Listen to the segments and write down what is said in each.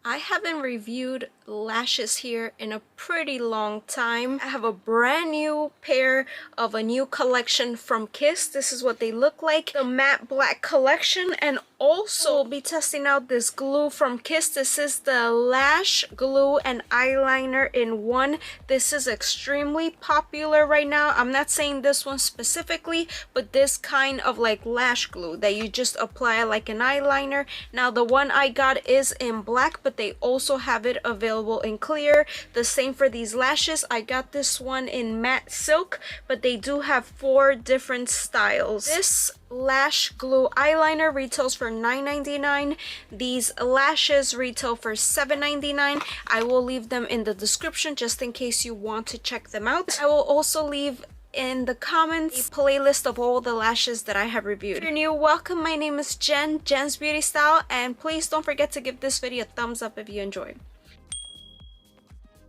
I haven't reviewed lashes here in a pretty long time. I have a brand new pair of a new collection from Kiss. This is what they look like, the matte black collection, and also we'll be testing out this glue from Kiss. This is the Lash Glue and Eyeliner in one. This is extremely popular right now. I'm not saying this one specifically, but this kind of like lash glue that you just apply like an eyeliner. Now the one I got is in black, but they also have it available in clear. The same for these lashes. I got this one in matte silk, but they do have 4 different styles. This Lash Glue Eyeliner retails for $9.99. These lashes retail for $7.99. I will leave them in the description just in case you want to check them out. I will also leave in the comments a playlist of all the lashes that I have reviewed. If you're new, welcome. My name is Jen, Jen's Beauty Style, and please don't forget to give this video a thumbs up if you enjoyed.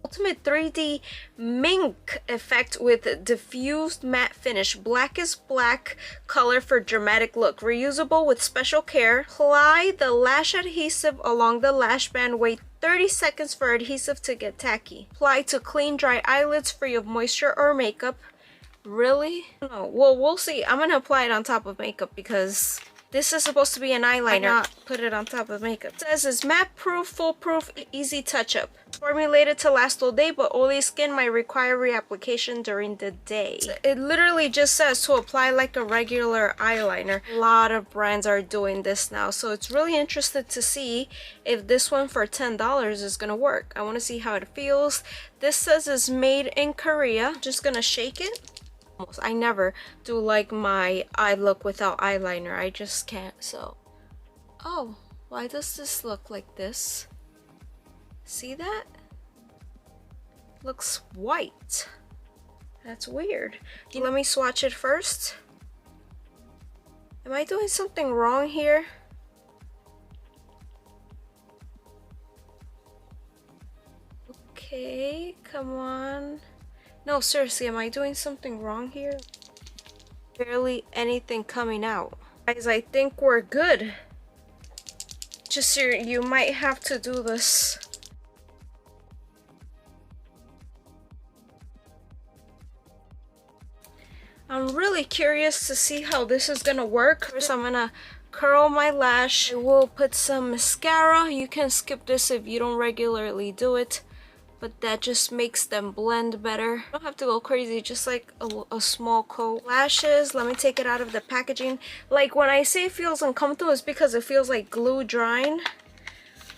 Ultimate 3D Mink effect with diffused matte finish. Black is black color for dramatic look. Reusable with special care. Apply the lash adhesive along the lash band. Wait 30 seconds for adhesive to get tacky. Apply to clean, dry eyelids free of moisture or makeup. Really? No. Well, we'll see. I'm gonna apply it on top of makeup because this is supposed to be an eyeliner, not put it on top of makeup. It says it's matte proof, foolproof, easy touch up. Formulated to last all day, but oily skin might require reapplication during the day. It literally just says to apply like a regular eyeliner. A lot of brands are doing this now, so it's really interesting to see if this one for $10 is gonna work. I want to see how it feels. This says it's made in Korea. Just gonna shake it. I never do like my eye look without eyeliner. I just can't. So, oh, why does this look like this? See that? Looks white. That's weird. Let me swatch it first. Am I doing something wrong here? Okay, come on. No, seriously, am I doing something wrong here? Barely anything coming out. Guys, I think we're good. Just you might have to do this. I'm really curious to see how this is gonna work. First, I'm gonna curl my lash. I will put some mascara. You can skip this if you don't regularly do it, but that just makes them blend better. You don't have to go crazy, just like a small coat. Lashes, let me take it out of the packaging. Like when I say it feels uncomfortable, it's because it feels like glue drying.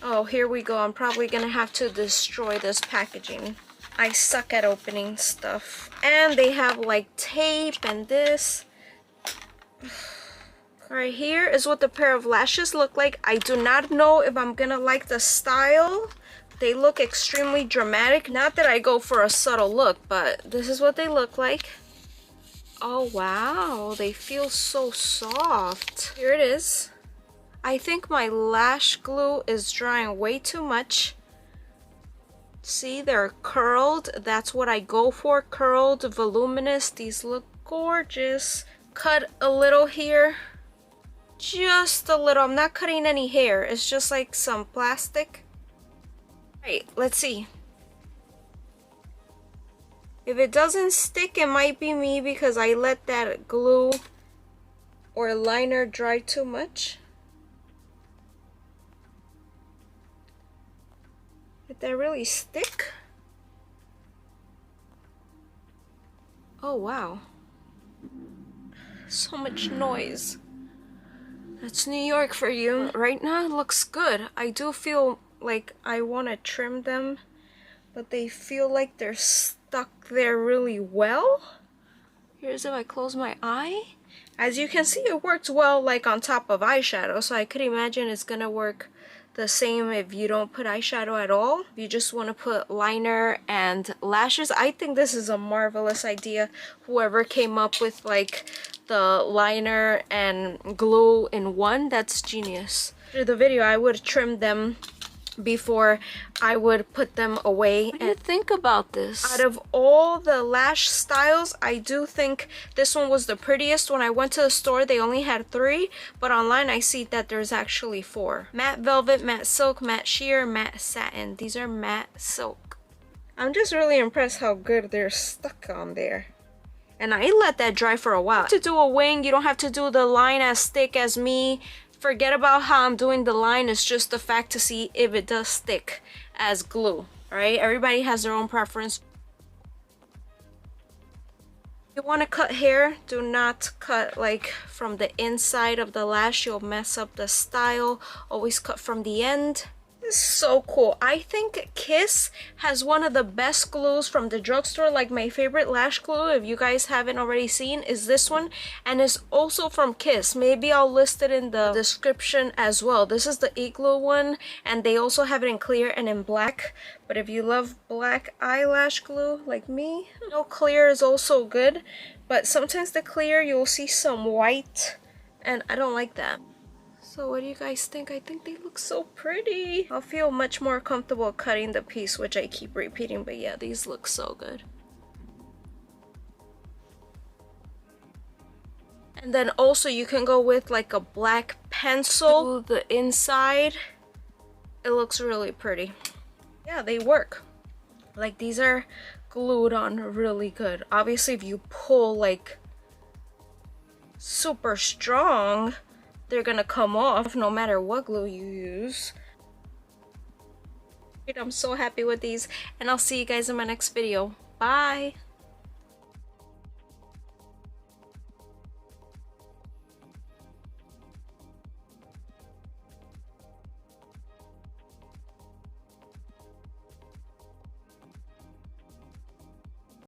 Oh, here we go. I'm probably gonna have to destroy this packaging. I suck at opening stuff. And they have like tape and this. Right here is what the pair of lashes look like. I do not know if I'm gonna like the style. They look extremely dramatic. Not that I go for a subtle look, but this is what they look like. Oh wow, they feel so soft. Here it is. I think my lash glue is drying way too much. See, they're curled. That's what I go for. Curled, voluminous. These look gorgeous. Cut a little here. Just a little. I'm not cutting any hair. It's just like some plastic. Right, let's see. If it doesn't stick, it might be me because I let that glue or liner dry too much. Did that really stick? Oh wow. So much noise. That's New York for you. Right now it looks good. I do feel like I want to trim them, but they feel like they're stuck there really well. Here's if I close my eye. As you can see, it works well like on top of eyeshadow, so I could imagine it's gonna work the same if you don't put eyeshadow at all. If you just want to put liner and lashes, I think this is a marvelous idea. Whoever came up with like the liner and glue in one, that's genius. After the video, I would trim them before I would put them away. What do you think about this? Out of all the lash styles, I do think this one was the prettiest. When I went to the store, they only had 3, but online I see that there's actually 4. Matte velvet, matte silk, matte sheer, matte satin. These are matte silk. I'm just really impressed how good they're stuck on there. And I let that dry for a while. To do a wing, you don't have to do the line as thick as me. Forget about how I'm doing the line. It's just the fact to see if it does stick as glue. Alright, everybody has their own preference. If you want to cut hair, do not cut like from the inside of the lash. You'll mess up the style. Always cut from the end. This is so cool. I think Kiss has one of the best glues from the drugstore. Like my favorite lash glue, if you guys haven't already seen, is this one, and it's also from Kiss. Maybe I'll list it in the description as well. This is the i-Gloo one, and they also have it in clear and in black. But if you love black eyelash glue like me, no, clear is also good, but sometimes the clear you'll see some white, and I don't like that. So what do you guys think? I think they look so pretty. I'll feel much more comfortable cutting the piece, which I keep repeating, but yeah, these look so good. And then also you can go with like a black pencil, the inside. It looks really pretty. Yeah, they work. Like these are glued on really good. Obviously if you pull like super strong, they're gonna come off no matter what glue you use. I'm so happy with these, and I'll see you guys in my next video. Bye!